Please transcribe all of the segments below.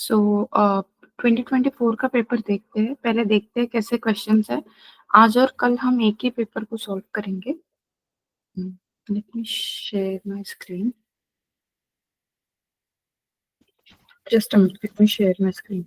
सो 2024 का पेपर देखते हैं। पहले देखते हैं कैसे क्वेश्चंस है। आज और कल हम एक ही पेपर को सॉल्व करेंगे। Let me share my screen. Just a minute, let me share my screen.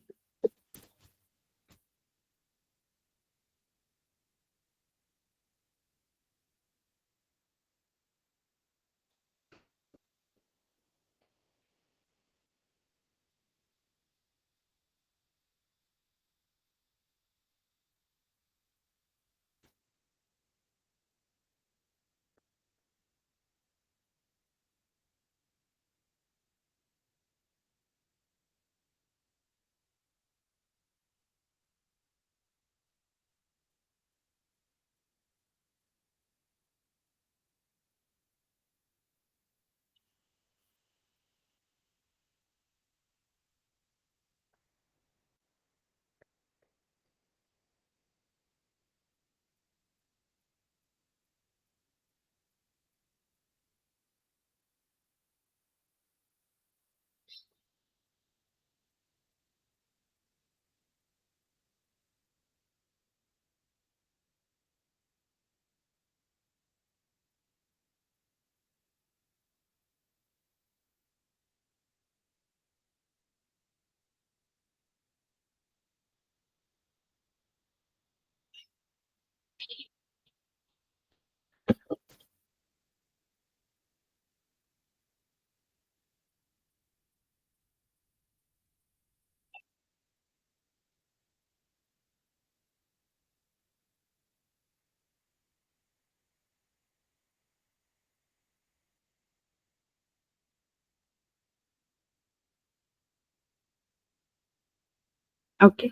Okay,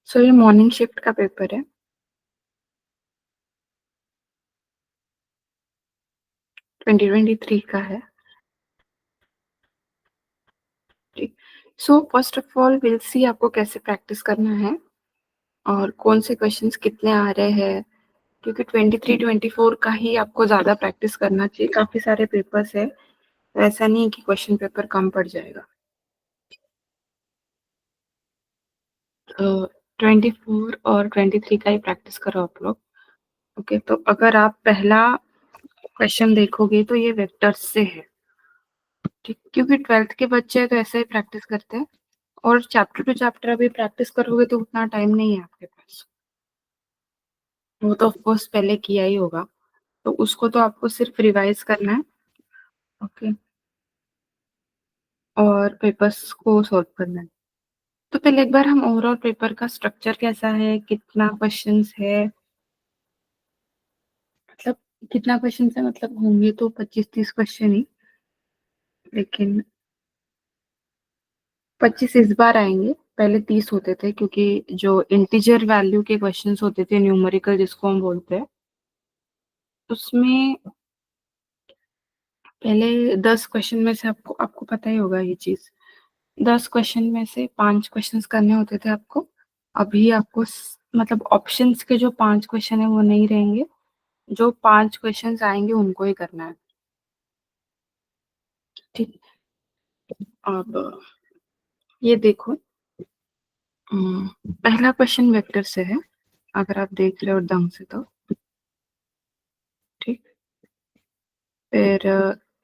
so ये मॉर्निंग शिफ्ट का पेपर है। ट्वेंटी 23 का है। ठीक, so first of all will see आपको कैसे प्रैक्टिस करना है और कौन से क्वेश्चंस कितने आ रहे हैं, क्योंकि 23-24 का ही आपको ज़्यादा प्रैक्टिस करना चाहिए। काफ़ी सारे पेपर्स है, तो ऐसा नहीं है कि क्वेश्चन पेपर कम पड़ जाएगा। तो 24 और 23 का ही प्रैक्टिस करो आप लोग। ओके, तो अगर आप पहला क्वेश्चन देखोगे तो ये वेक्टर्स से है। ठीक, क्योंकि 12th के बच्चे तो ऐसे ही प्रैक्टिस करते हैं, और चैप्टर टू चैप्टर अभी प्रैक्टिस करोगे तो उतना टाइम नहीं है आपके पास। वो तो ऑफकोर्स पहले किया ही होगा, तो उसको तो आपको सिर्फ रिवाइज करना है। ओके, और पेपर्स को सॉल्व करना है। तो पहले एक बार हम ओवरऑल पेपर का स्ट्रक्चर कैसा है, कितना क्वेश्चंस है, मतलब कितना क्वेश्चन है, मतलब होंगे तो 25-30 क्वेश्चन ही, लेकिन 25 इस बार आएंगे। पहले 30 होते थे, क्योंकि जो इंटीजर वैल्यू के क्वेश्चंस होते थे, न्यूमेरिकल जिसको हम बोलते हैं, उसमें पहले 10 क्वेश्चन में से आपको आपको पता ही होगा ये चीज। 10 क्वेश्चन में से 5 क्वेश्चंस करने होते थे आपको। अभी आपको मतलब ऑप्शंस के जो 5 क्वेश्चन है वो नहीं रहेंगे, जो 5 क्वेश्चंस आएंगे उनको ही करना है। ठीक, अब ये देखो, पहला क्वेश्चन वेक्टर से है, अगर आप देख रहे हो ढंग से तो। ठीक, फिर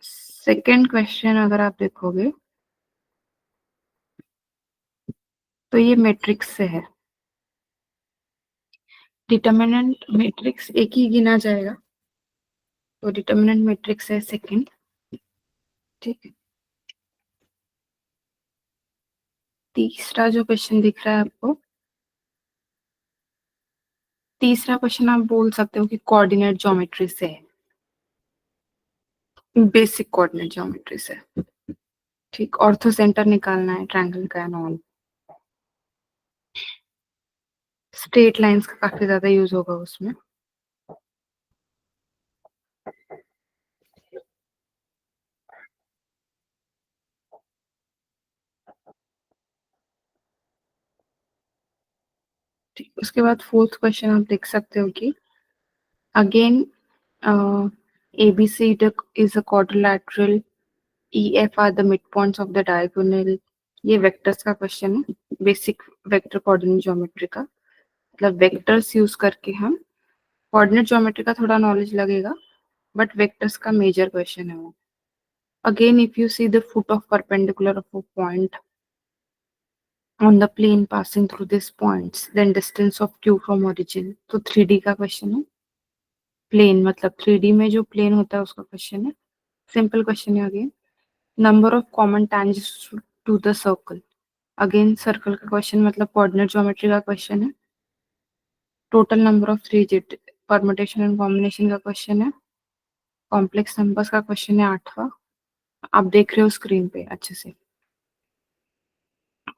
सेकंड क्वेश्चन अगर आप देखोगे तो ये मैट्रिक्स से है। डिटर्मिनेंट मैट्रिक्स एक ही गिना जाएगा, तो डिटर्मिनेंट मैट्रिक्स है सेकंड। ठीक है, तीसरा जो क्वेश्चन दिख रहा है आपको, तीसरा क्वेश्चन आप बोल सकते हो कि कोऑर्डिनेट ज्योमेट्री से है, बेसिक कोऑर्डिनेट ज्योमेट्री से। ठीक, ऑर्थो सेंटर निकालना है ट्रायंगल का एंड ऑल। स्ट्रेट लाइंस का काफी ज्यादा यूज होगा उसमें। ठीक, उसके बाद फोर्थ क्वेश्चन आप देख सकते हो कि again ABC is a quadrilateral, EF are the midpoints of the diagonal, ये वेक्टर्स का क्वेश्चन है, बेसिक वेक्टर कोऑर्डिनेट ज्योमेट्री का। मतलब वेक्टर्स यूज करके हम कोऑर्डिनेट ज्योमेट्री का थोड़ा नॉलेज लगेगा, बट वेक्टर्स का मेजर क्वेश्चन है वो। Again if you see the foot of perpendicular of a point on the plane passing through these points, then distance of q from origin। तो 3D का question है। Plane मतलब 3D में जो plane होता है उसका क्वेश्चन है। सिंपल क्वेश्चन है again. Number of common tangents to the circle. Again circle का क्वेश्चन मतलब कोऑर्डिनेट ज्योमेट्री का क्वेश्चन है। Total number of 3 permutation and combination का क्वेश्चन है। कॉम्प्लेक्स नंबर्स का क्वेश्चन है 8वां। आप देख रहे हो स्क्रीन पे अच्छे से।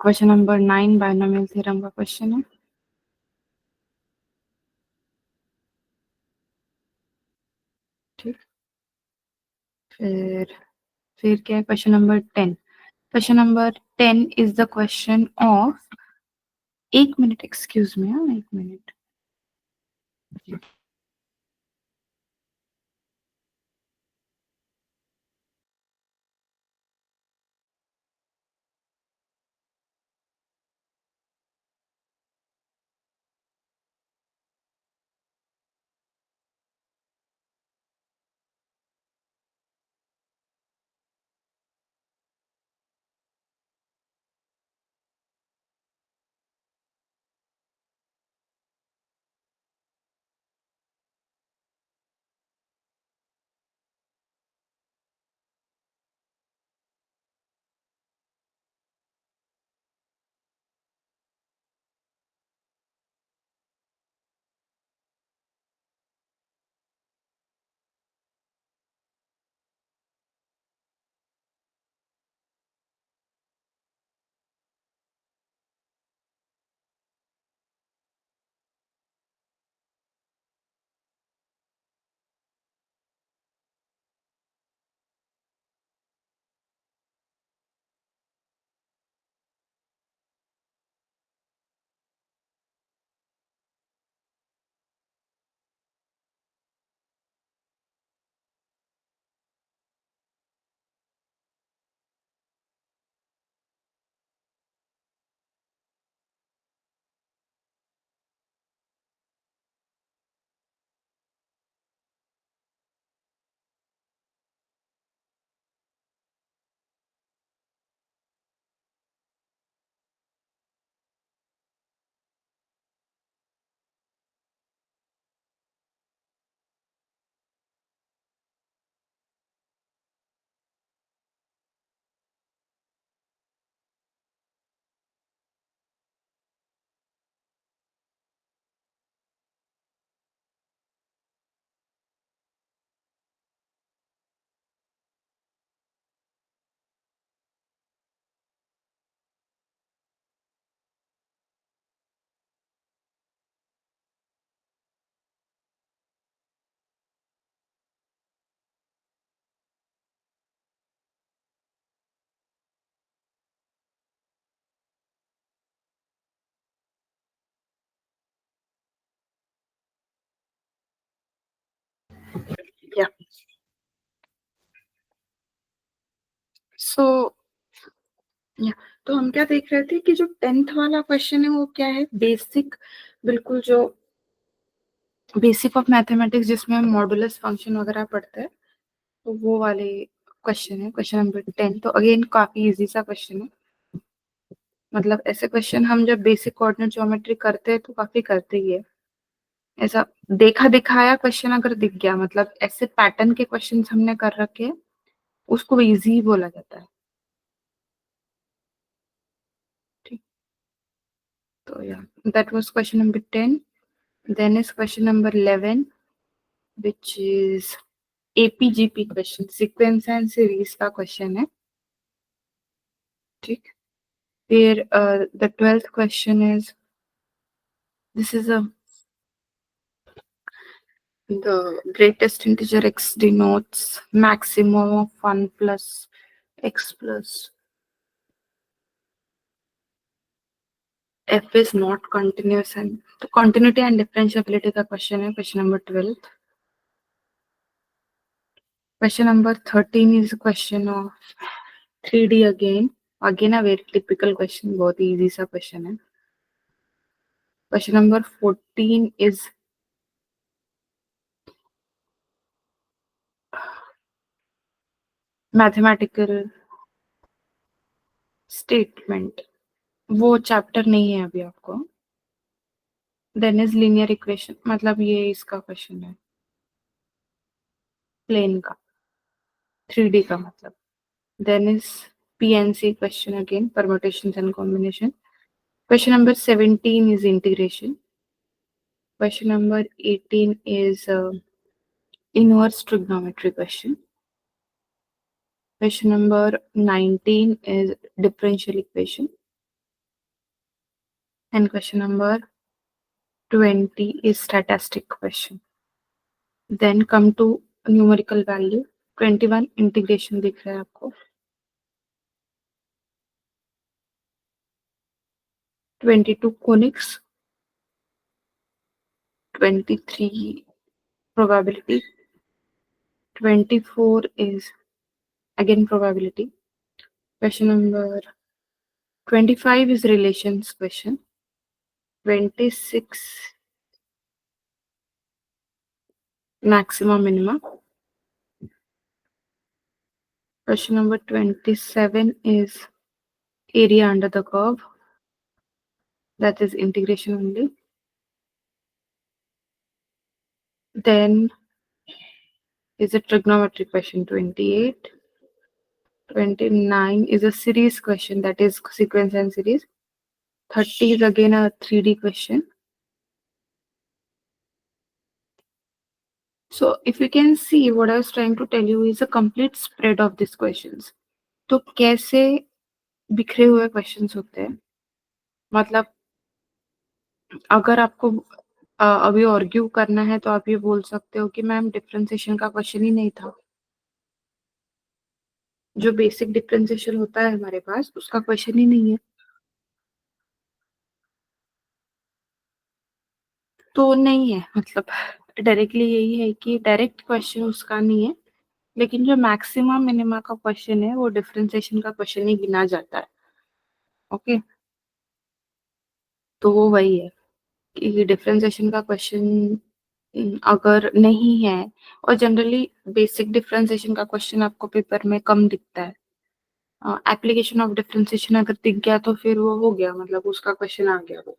क्वेश्चन नंबर 9 बायनोमियल थ्योरम का क्वेश्चन है। ठीक। फिर क्या है question number 10। Question number 10 is the question of, एक मिनट एक्सक्यूज मी, हाँ एक मिनट। या सो या तो हम क्या देख रहे थे कि जो 10th वाला क्वेश्चन है वो क्या है, बेसिक, बिल्कुल जो बेसिक ऑफ मैथमेटिक्स जिसमें हम मॉडुलस फंक्शन वगैरह पढ़ते हैं, तो वो वाले क्वेश्चन है, क्वेश्चन नंबर 10। तो अगेन काफी इजी सा क्वेश्चन है। मतलब ऐसे क्वेश्चन हम जब बेसिक कोऑर्डिनेट ज्योमेट्री करते हैं तो काफी करते ही है। ऐसा देखा दिखाया क्वेश्चन अगर दिख गया, मतलब ऐसे पैटर्न के क्वेश्चन हमने कर रखे हैं, उसको इजी बोला जाता है। ठीक। तो या that was question number 10। Then is question number 11 which is APGP question, sequence and series का क्वेश्चन है। ठीक। फिर the 12th question is, this is a the greatest integer x denotes maximum of 1 plus x plus f is not continuous, and तो continuity and differentiability का question है, question number 12। Question number 13 is a question of 3D again, again a very typical question, बहुत ही easy सा question है. Question number 14 is mathematical statement. वो chapter नहीं है अभी आपको. देन इज लीनियर इक्वेशन, मतलब ये इसका क्वेश्चन है, प्लेन का, 3D का मतलब. Then is PNC question again, permutations and combination. Question number 17 is integration. Question number 18 is inverse trigonometry question. Question number 19 is differential equation. And question number 20 is statistic question. Then come to numerical value. 21 integration दिख रहा है आपको. 22 conics. 23 probability. 24 is again probability. Question number 25 is relations question. 26 maxima minima. Question number 27 is area under the curve. That is integration only. Then is a trigonometry question. 28. 29 is a series question, that is sequence and series. 30 is again a 3D question. So if you can see, what I was trying to tell you is a complete spread of these questions. तो कैसे बिखरे हुए questions होते हैं, मतलब अगर आपको अभी आर्ग्यू करना है तो आप ये बोल सकते हो कि मैम डिफरेंशिएशन का क्वेश्चन ही नहीं था. जो बेसिक डिफरेंशिएशन होता है हमारे पास, उसका क्वेश्चन ही नहीं है. तो नहीं है, मतलब डायरेक्टली यही है कि डायरेक्ट क्वेश्चन उसका नहीं है, लेकिन जो मैक्सिमम मिनिमा का क्वेश्चन है वो डिफरेंशिएशन का क्वेश्चन ही गिना जाता है. ओके, तो वो वही है कि डिफरेंशिएशन का क्वेश्चन अगर नहीं है, और जनरली बेसिक डिफरेंशिएशन का क्वेश्चन आपको पेपर में कम दिखता है. एप्लीकेशन ऑफ डिफरेंशिएशन अगर दिख गया तो फिर वो हो गया, मतलब उसका क्वेश्चन आ गया वो.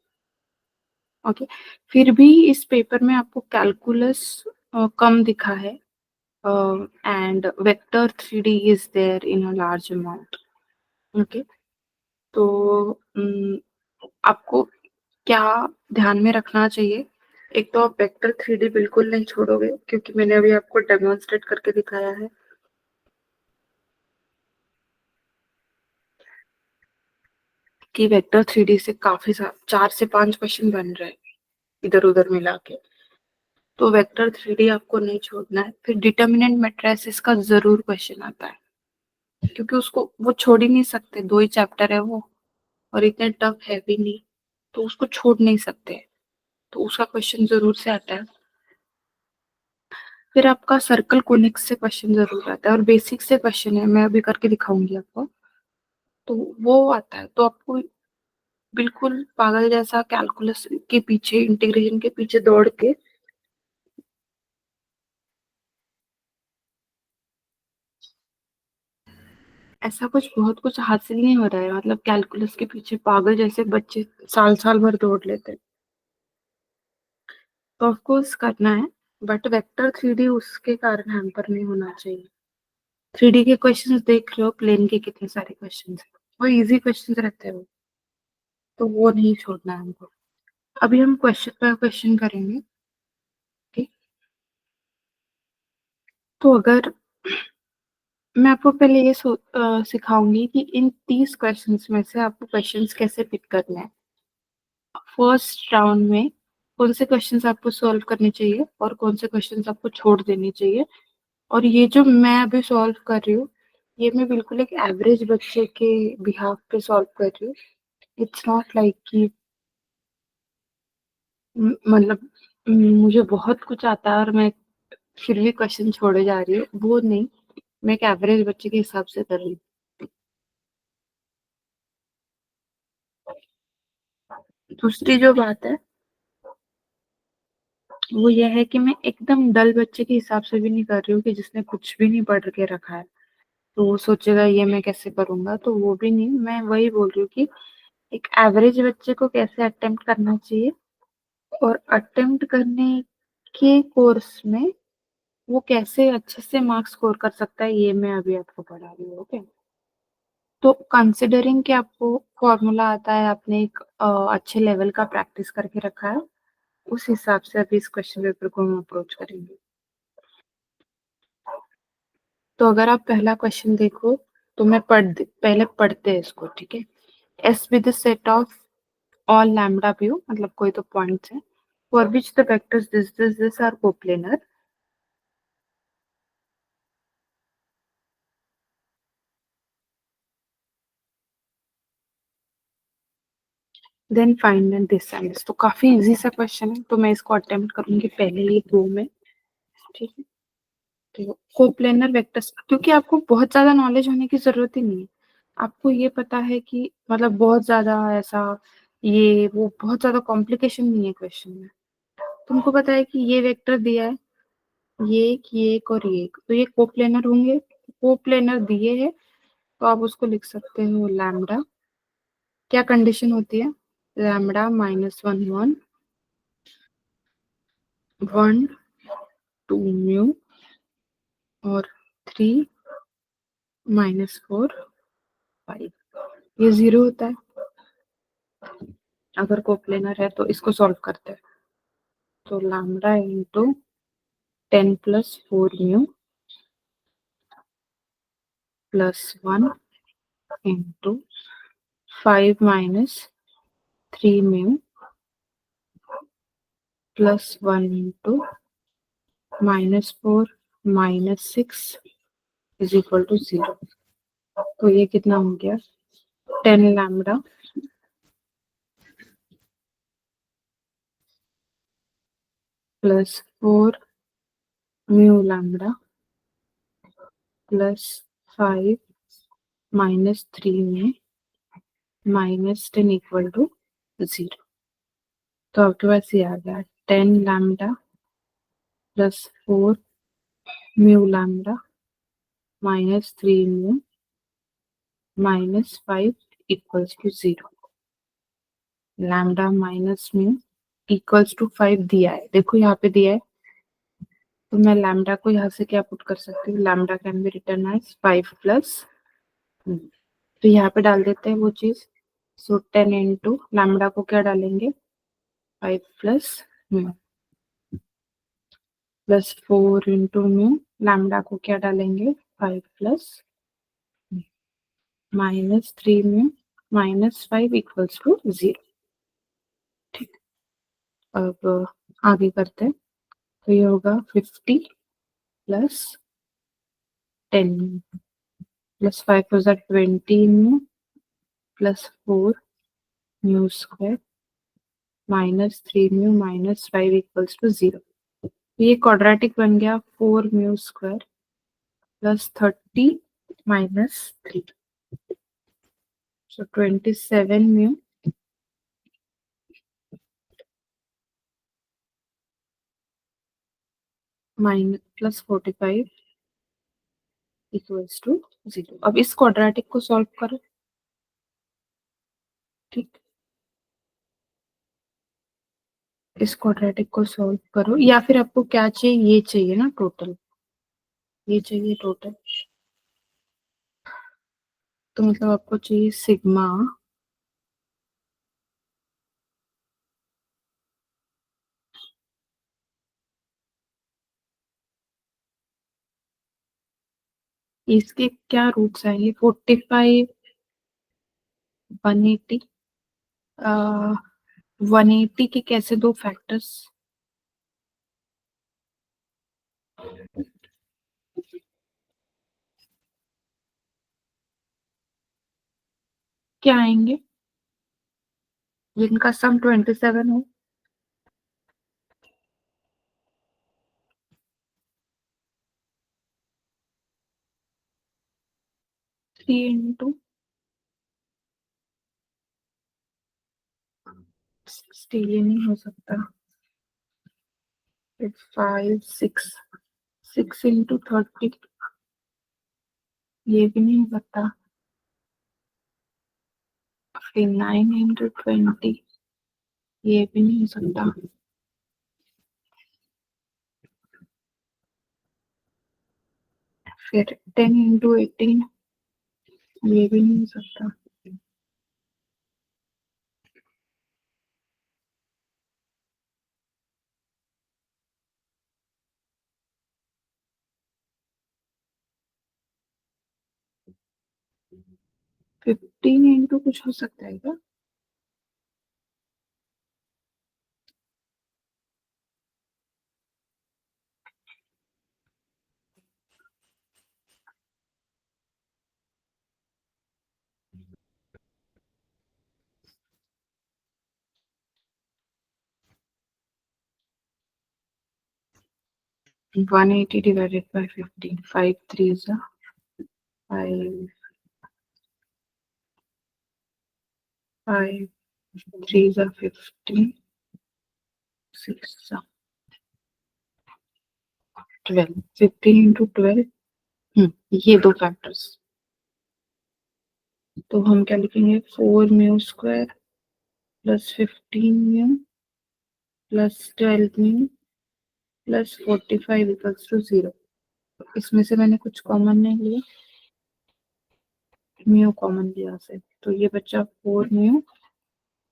ओके, फिर भी इस पेपर में आपको कैलकुलस कम दिखा है, and vector 3D is there in a large amount. Okay, तो आपको क्या ध्यान में रखना चाहिए. एक तो आप वेक्टर 3D बिल्कुल नहीं छोड़ोगे, क्योंकि मैंने अभी आपको डेमोन्स्ट्रेट करके दिखाया है कि वेक्टर 3D से काफी 4 से 5 क्वेश्चन बन रहे हैं इधर उधर मिला के. तो वेक्टर 3D आपको नहीं छोड़ना है. फिर डिटर्मिनेंट मैट्रिसेस का जरूर क्वेश्चन आता है, क्योंकि उसको वो छोड़ ही नहीं सकते, 2 ही चैप्टर है वो, और इतने टफ है भी नहीं, तो उसको छोड़ नहीं सकते. तो उसका क्वेश्चन जरूर से आता है. फिर आपका सर्कल कोनिक्स से क्वेश्चन जरूर आता है, और बेसिक से क्वेश्चन है, मैं अभी करके दिखाऊंगी आपको. तो वो आता है, तो आपको बिल्कुल पागल जैसा कैलकुलस के पीछे, इंटीग्रेशन के पीछे दौड़ के ऐसा कुछ बहुत कुछ हासिल नहीं हो रहा है, मतलब कैलकुलस के पीछे पागल जैसे बच्चे साल साल भर दौड़ लेते हैं. तो ऑफ कोर्स करना है, बट वेक्टर 3D उसके कारण हैम्पर नहीं होना चाहिए. 3D के क्वेश्चंस देख रहे हो, प्लेन के कितने सारे क्वेश्चंस हैं, वो इजी क्वेश्चंस रहते हैं वो, तो वो नहीं छोड़ना है हमको. अभी हम क्वेश्चन पर क्वेश्चन करेंगे. ठीक, तो अगर मैं आपको पहले ये सिखाऊंगी कि इन 30 क्वेश्चंस में से आपको क्वेश्चंस कैसे पिक करना है. फर्स्ट राउंड में कौन से क्वेश्चंस आपको सॉल्व करने चाहिए और कौन से क्वेश्चंस आपको छोड़ देने चाहिए. और ये जो मैं अभी सॉल्व कर रही हूँ, ये मैं बिल्कुल एक एवरेज बच्चे के बिहाफ पे सॉल्व कर रही हूँ. इट्स नॉट लाइक कि मतलब मुझे बहुत कुछ आता है और मैं फिर भी क्वेश्चन छोड़े जा रही हूँ, वो नहीं. मैं एक एवरेज बच्चे के हिसाब से कर रही हूँ. दूसरी जो बात है वो ये है कि मैं एकदम डल बच्चे के हिसाब से भी नहीं कर रही हूँ कि जिसने कुछ भी नहीं पढ़ के रखा है तो वो सोचेगा ये मैं कैसे करूंगा, तो वो भी नहीं। मैं वही बोल रही हूँ कि एक एवरेज बच्चे को कैसे अटेम्प्ट करना चाहिए और अटेम्प्ट करने के कोर्स में वो कैसे अच्छे से मार्क्स स्कोर कर सकता है, ये मैं अभी आपको पढ़ा रही हूँ। ओके, तो कंसिडरिंग कि आपको फॉर्मूला आता है, आपने एक अच्छे लेवल का प्रैक्टिस करके रखा है, उस हिसाब से अभी इस क्वेश्चन पेपर को हम अप्रोच करेंगे। तो अगर आप पहला क्वेश्चन देखो तो मैं पहले पढ़ते हैं इसको, ठीक है। As with set of all lambda view, मतलब कोई तो पॉइंट्स है, for which the vectors this are coplanar, then find and distance. तो काफी इजी सा क्वेश्चन है, तो मैं इसको अटेम्प्ट करूंगी पहले ही दो में, ठीक है। तो कोप्लेनर वेक्टर्स, क्योंकि आपको बहुत ज्यादा नॉलेज होने की जरूरत ही नहीं है। आपको ये पता है कि मतलब बहुत ज्यादा ऐसा ये वो बहुत ज्यादा कॉम्प्लिकेशन नहीं है क्वेश्चन में। तुमको पता है कि ये वेक्टर दिया है, ये एक और ये एक, तो ये कोप्लेनर होंगे। कोप्लेनर दिए है तो आप उसको लिख सकते हो लैम्डा। क्या कंडीशन होती है? लैम्डा -1 1 1 2 म्यू और 3 -4 5, ये 0 होता है अगर कोप्लेनर है। तो इसको सॉल्व करते हैं। तो lambda into 10 + 4 mu +1 into 5 - 3 mu +1 into -4 - 6 is equal to 0। तो ये कितना हो गया? 10 lambda +4 mu lambda +5 - 3 mu -10 equal to 0। तो आपके पास ये आ गया 10 lambda +4 mu lambda -3 mu -5 equals to 0। Lambda minus mu equals to 5 दिया है, देखो यहाँ पे दिया है, तो मैं लैम्डा को यहाँ से क्या पुट कर सकती हूँ? Lambda can be written as 5 + तो यहाँ पे डाल देते हैं वो चीज। सो 10 इंटू लैम्डा को क्या डालेंगे? 5 + +4 इंटू म्यू लैम्डा को क्या डालेंगे? 5 + -3 म्यू -5 इक्वल्स टू 0। ठीक, अब आगे करते हैं। तो ये होगा 50 + 10 +5 was at 20 mu +4 mu square -3 mu -5 equals to 0। ये क्वाड्रेटिक बन गया 4 mu square +30 -3, so 27 mu +45 equals to 0। अब इस क्वाड्रेटिक को सॉल्व करो, ठीक। इस क्वाड्रेटिक को सॉल्व करो, या फिर आपको क्या चाहिए? ये चाहिए ना टोटल, ये चाहिए टोटल। तो मतलब आपको चाहिए सिग्मा इसके क्या रूट्स आएंगे? 45 180 180 के कैसे दो फैक्टर्स? क्या आएंगे जिनका सम 27 हो? 3 इंटू स्टील ये नहीं हो सकता। फिर 5 6 6 इंटू 30 ये भी नहीं हो सकता। फिर 9 इंटू 20 ये भी नहीं हो सकता। फिर 10 इंटू 18 ये भी नहीं हो सकता। फिफ्टीन इंटू कुछ हो सकता है क्या? वन एटी डिवाइडेड बाई 15 5 3 जा 5 5 3 जा 15 6 जा 12 15 इंटू 12 ये दो फैक्टर्स। तो हम क्या लिखेंगे 4 mu square plus 15 mu plus 12 mu plus 45 equals to 0। इसमें से मैंने कुछ कॉमन नहीं लिया, म्यू कॉमन लिया से, तो ये बच्चा 4 म्यू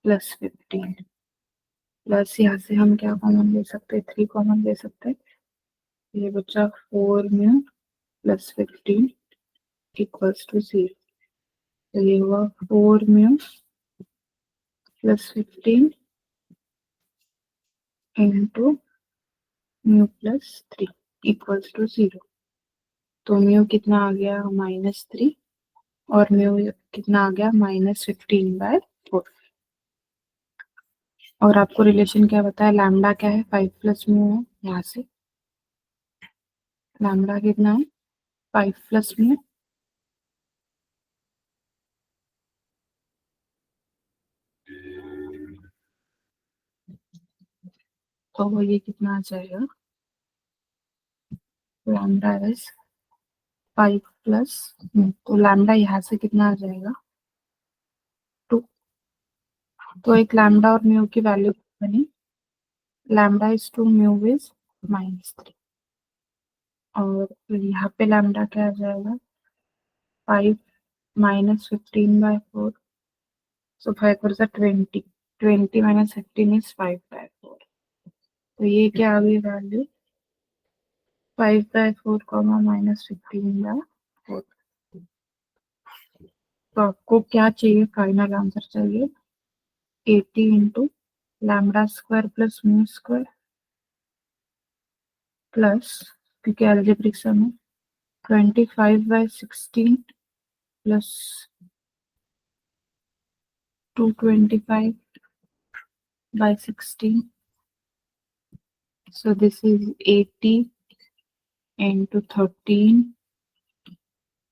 प्लस 15 प्लस यहाँ से हम क्या कॉमन ले सकते हैं, 3 कॉमन ले सकते हैं। ये बच्चा 4 म्यू प्लस 15 इक्वल्स टू 0। तो ये हुआ 4 mu plus 15 into mu plus 3 equals to 0। तो म्यू कितना आ गया -3 और म्यू कितना आ गया -15/4। और आपको रिलेशन क्या बताया, लैम्डा क्या है 5 प्लस म्यू है। यहाँ से लैम्डा कितना है 5 प्लस म्यू, तो वो ये कितना आ जाएगा, लैम्डा इज 5 प्लस, तो लैम्डा यहाँ से कितना आ जाएगा 2। तो एक लैम्डा और म्यू की वैल्यू बनी, लैम्डा इज 2 म्यू इज -3। और यहाँ पे लैम्डा क्या आ जाएगा 5 -15/4, सो 5 4 जा 20, 20 - 15 इज 5/4। तो ये क्या आ गई वैल्यू 5/4 -15/4। तो आपको क्या चाहिए, फाइनल आंसर चाहिए 80 into lambda square plus mu square plus, क्योंकि अलजेब्रिक सम है, 25/16 plus 225/16। So this is 80 into 13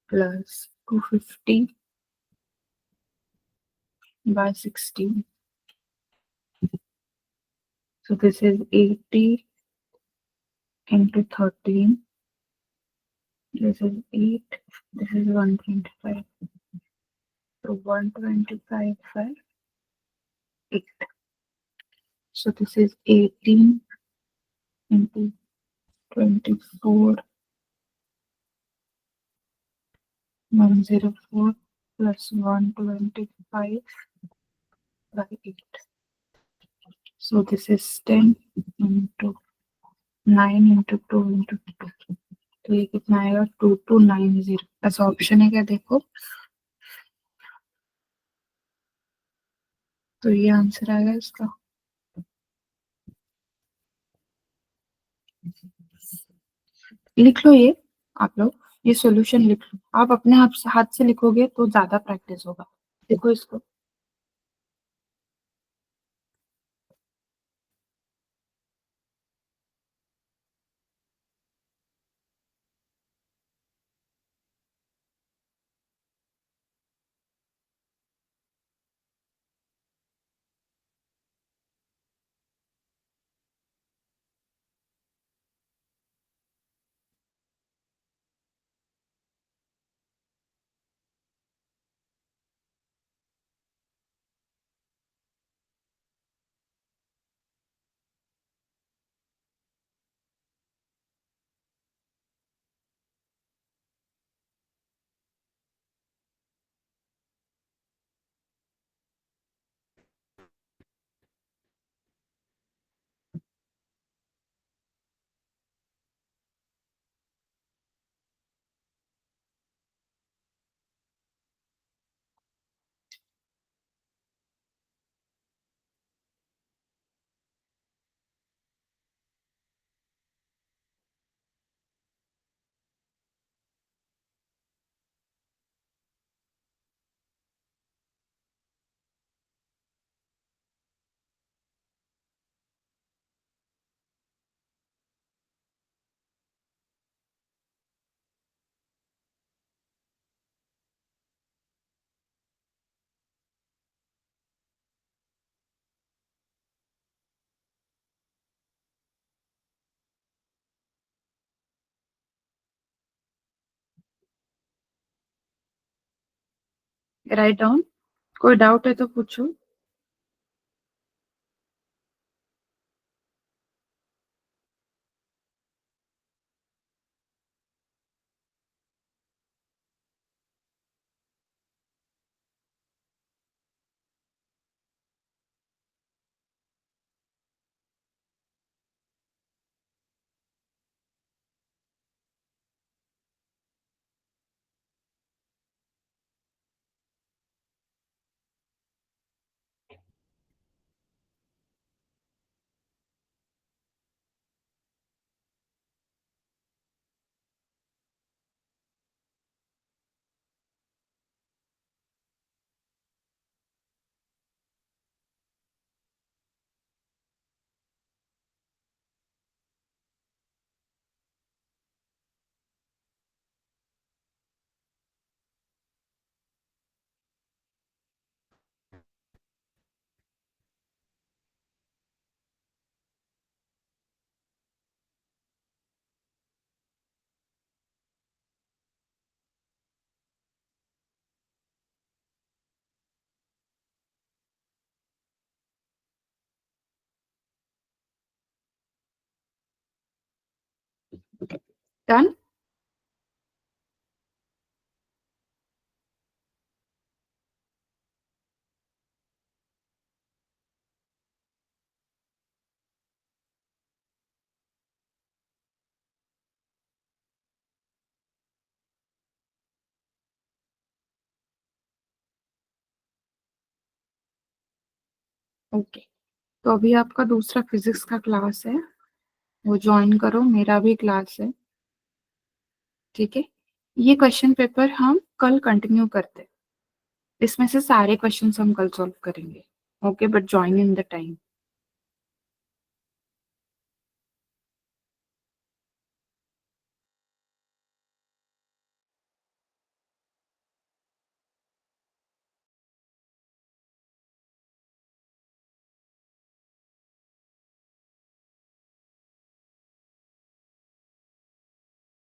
plus 250/16. So this is 80 into 13. This is 8. This is 125. So 125/8. So this is 18 into 24, 104 plus 125/8. So this is 10 into 9 into 2 into 2. तो ये कितना आएगा 2290। ऐसा option है क्या देखो, तो ये आंसर आएगा इसका। लिख लो ये, आप लोग ये सॉल्यूशन लिख लो, आप अपने हाथ से लिखोगे तो ज्यादा प्रैक्टिस होगा। देखो इसको, राइट डाउन। कोई डाउट है तो पूछो। डन। ओके, तो अभी आपका दूसरा फिजिक्स का क्लास है, वो ज्वाइन करो, मेरा भी क्लास है। ठीक है, ये क्वेश्चन पेपर हम कल कंटिन्यू करते हैं। इसमें से सारे क्वेश्चंस हम कल सॉल्व करेंगे। Okay, but join in the time.